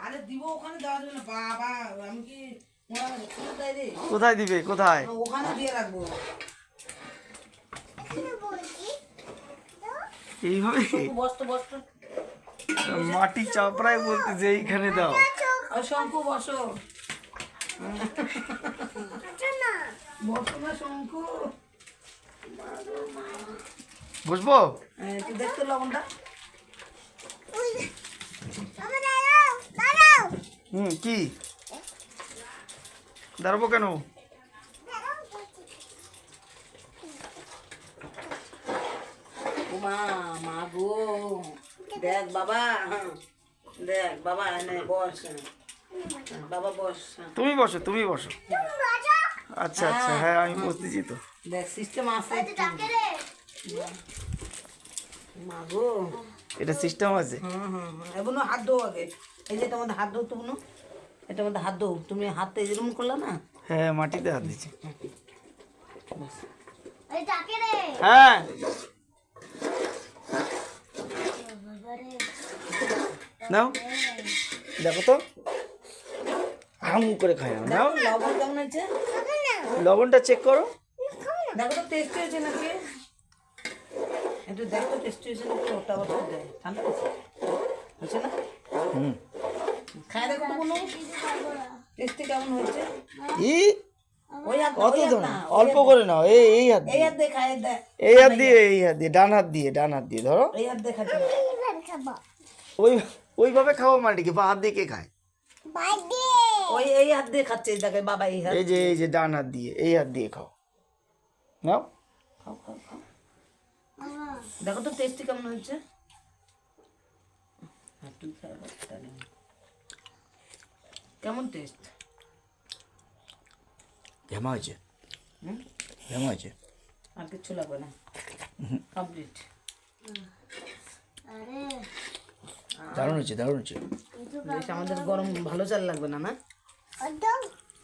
আরে দিব ওখানে দেওয়া যাবে না বাবা, আমি কি কোথায় রে? কোথায় দিবে? কোথায়? ওখানে দিয়ে রাখবো। এইভাবে বসতো বসতো। মাটি চাপড়ায় বলতেছে এইখানে দাও। আর শঙ্কু বসো। বসো না শঙ্কু। বসবো? তুই দেখতো লবণটা। কি দাঁড়াবো কেন? মা মা গো, দেখ বাবা, দেখ বাবা, এনে বস বাবা, বস। তুমি বসো, তুমি বসো। আচ্ছা আচ্ছা, হ্যাঁ আমি বসতেছি তো। দেখ সিস্টেম আছে। মা গো, এটা সিস্টেম আছে। এখন হাত ধো আগে। এই যে তোমাদের হাত ধো, তুমি এটা মধ্যে হাত ধো। তুমি হাতে যেরকম করলে না। হ্যাঁ মাটিতে হাত দিচ্ছি। হ্যাঁ, নাও দেখো তো, হাম করে খাই না। নাও, লবণ কেমন হয়েছে? লবণটা চেক করো। দেখো তো টেস্ট হয়েছে নাকি, একটু দেখো টেস্ট হয়েছে নাকি। ওটা আবার দেয় ঠান্ডা হয়েছে না? খাই দেখো তো কোনো টেস্টি কেমন হয়েছে। ওই হাত, কত দাও, অল্প করে নাও। এই হাত এই দিয়ে, হাত দিয়ে খাই দেয়। এই হাত দিয়ে, এই হাত দিয়ে, ডান হাত দিয়ে, ডান হাত দিয়ে ধরো। এই হাত দিয়ে খাচ্ছি। ওই ওইভাবে খাও মানে কি? বা হাত দিয়ে কে খায়? ওই এই হাত দিয়ে খাচ্ছে, দেখে বাবা এই হাত। এই যে ডান হাত দিয়ে, এই হাত দিয়ে খাও। নাও, খাও খাও খাও। দেখো তো টেস্টি কেমন হয়েছে। কেমন টেস্ট? জমা হয়েছে, জমা হয়েছে। আর কিছু লাগবে না, কমপ্লিট। দারুণ হয়েছে, দারুণ হয়েছে। বেশ, আমাদের গরম ভালো চাল লাগবে না, না?